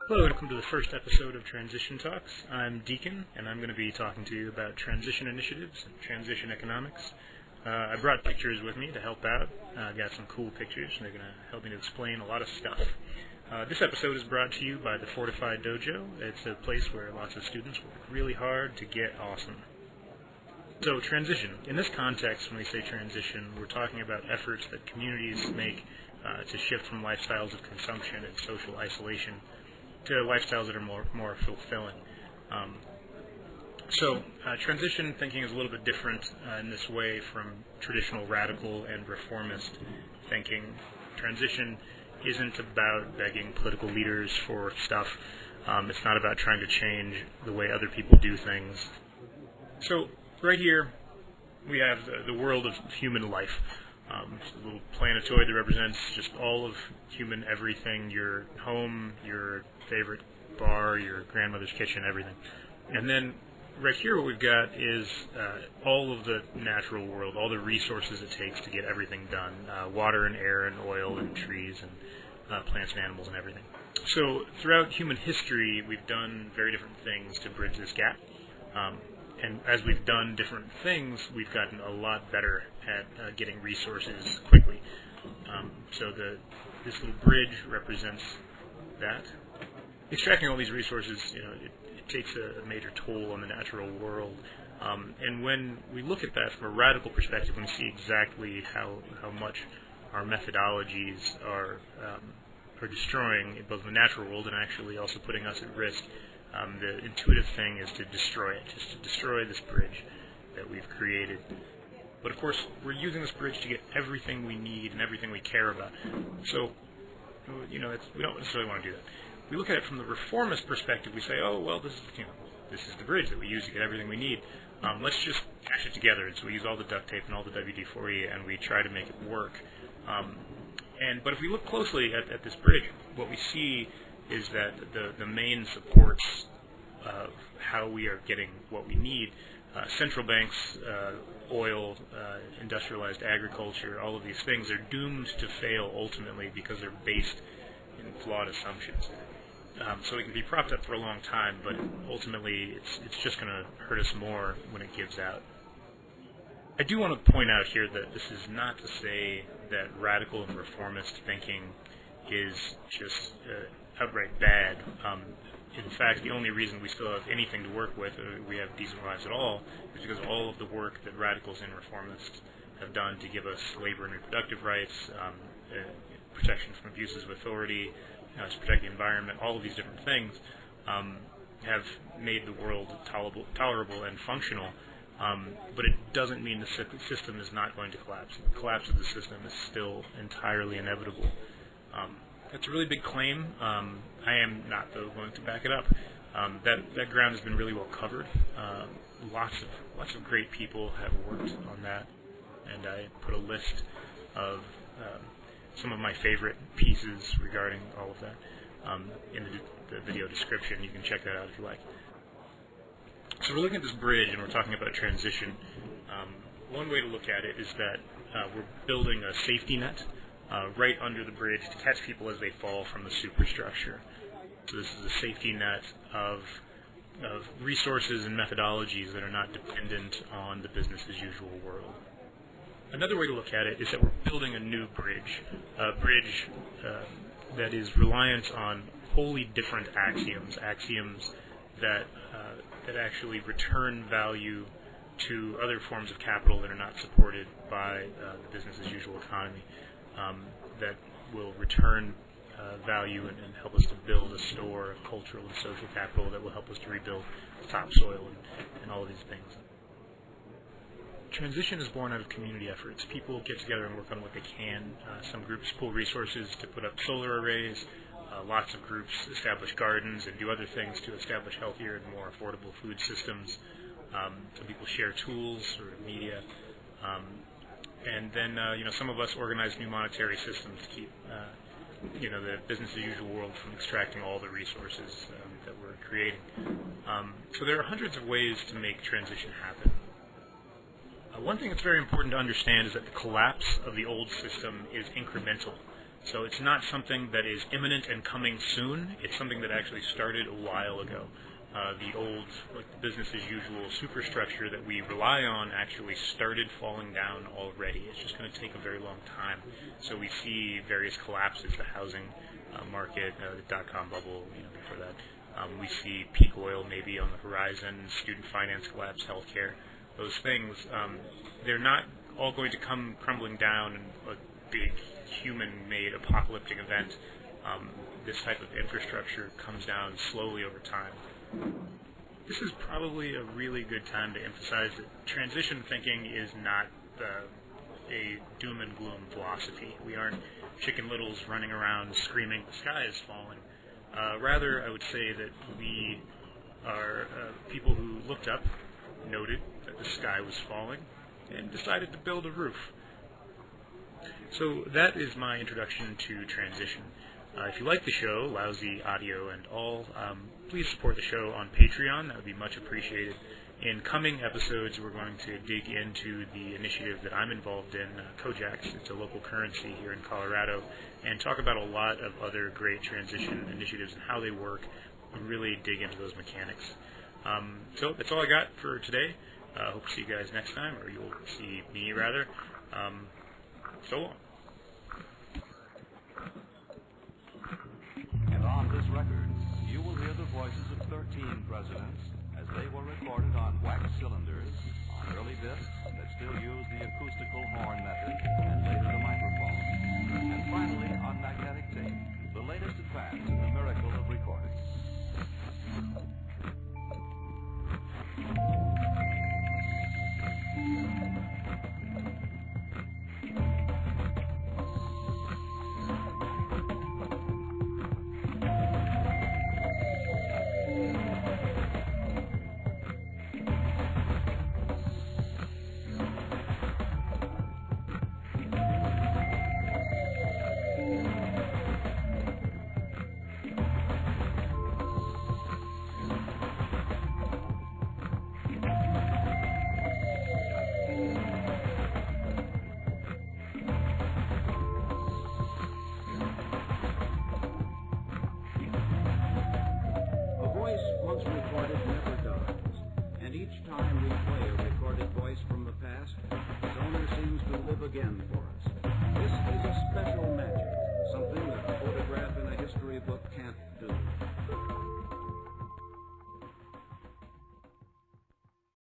Hello, welcome to the first episode of Transition Talks. I'm Deacon, and I'm going to be talking to you about transition initiatives and transition economics. I brought pictures with me to help out. I got some cool pictures, and they're going to help me to explain a lot of stuff. This episode is brought to you by the Fortified Dojo. It's a place where lots of students work really hard to get awesome. So, transition. In this context, when we say transition, we're talking about efforts that communities make to shift from lifestyles of consumption and social isolation to lifestyles that are more fulfilling. Transition thinking is a little bit different in this way from traditional radical and reformist thinking. Transition isn't about begging political leaders for stuff. It's not about trying to change the way other people do things. So right here we have the world of human life. It's a little planetoid that represents just all of human everything, your home, your favorite bar, your grandmother's kitchen, everything. And then right here what we've got is all of the natural world, all the resources it takes to get everything done, water and air and oil and trees and plants and animals and everything. So throughout human history, we've done very different things to bridge this gap. And as we've done different things, we've gotten a lot better at getting resources quickly. This little bridge represents that. Extracting all these resources, it takes a major toll on the natural world. And when we look at that from a radical perspective, when we see exactly how much our methodologies are destroying both the natural world and actually also putting us at risk, the intuitive thing is to destroy it, just to destroy this bridge that we've created. But of course, we're using this bridge to get everything we need and everything we care about. So, we don't necessarily want to do that. We look at it from the reformist perspective. We say, oh, well, this is the bridge that we use to get everything we need. Let's just cash it together. And so we use all the duct tape and all the WD-40, and we try to make it work. But if we look closely at this bridge, what we see is that the main supports of how we are getting what we need, central banks, oil, industrialized agriculture, all of these things are doomed to fail ultimately because they're based in flawed assumptions. So it can be propped up for a long time, but ultimately it's just going to hurt us more when it gives out. I do want to point out here that this is not to say that radical and reformist thinking is just outright bad. In fact, the only reason we still have anything to work with, we have decent lives at all, is because of all of the work that radicals and reformists have done to give us labor and reproductive rights, protection from abuses of authority, to protect the environment. All of these different things have made the world tolerable and functional, but it doesn't mean the system is not going to collapse. The collapse of the system is still entirely inevitable. That's a really big claim. I am not, though, going to back it up. That ground has been really well covered. Lots of great people have worked on that, and I put a list of some of my favorite pieces regarding all of that in the video description. You can check that out if you like. So we're looking at this bridge, and we're talking about transition. One way to look at it is that we're building a safety net right under the bridge to catch people as they fall from the superstructure. So this is a safety net of resources and methodologies that are not dependent on the business-as-usual world. Another way to look at it is that we're building a new bridge, a bridge that is reliant on wholly different axioms that actually return value to other forms of capital that are not supported by the business-as-usual economy, that will return value and help us to build a store of cultural and social capital that will help us to rebuild topsoil and all of these things. Transition is born out of community efforts. People get together and work on what they can. Some groups pool resources to put up solar arrays. Lots of groups establish gardens and do other things to establish healthier and more affordable food systems. Some people share tools or media. And then, some of us organize new monetary systems to keep, the business-as-usual world from extracting all the resources that we're creating. So there are hundreds of ways to make transition happen. One thing that's very important to understand is that the collapse of the old system is incremental. So it's not something that is imminent and coming soon. It's something that actually started a while ago. The old, like, business as usual superstructure that we rely on actually started falling down already. It's just going to take a very long time. So we see various collapses, the housing market, the dot-com bubble, before that. We see peak oil maybe on the horizon, student finance collapse, healthcare. Those things, they're not all going to come crumbling down in a big human-made apocalyptic event. This type of infrastructure comes down slowly over time. This is probably a really good time to emphasize that transition thinking is not a doom and gloom philosophy. We aren't chicken littles running around screaming, "The sky is falling." Rather, I would say that we are people who looked up, noted that the sky was falling, and decided to build a roof. So that is my introduction to transition. If you like the show, lousy audio and all, please support the show on Patreon. That would be much appreciated. In coming episodes, we're going to dig into the initiative that I'm involved in, COjacks. It's a local currency here in Colorado, and talk about a lot of other great transition initiatives and how they work, and really dig into those mechanics. So that's all I got for today. Hope to see you guys next time, or you'll see me rather. So long. And on this record, you will hear the voices of 13 presidents as they were recorded on wax cylinders, on early discs that still use the acoustical horn method, and later the microphone. And finally, on magnetic tape, the latest advance in the miracle of recording. Recorded never dies, and each time we play a recorded voice from the past, its owner seems to live again for us. This is a special magic, something that a photograph in a history book can't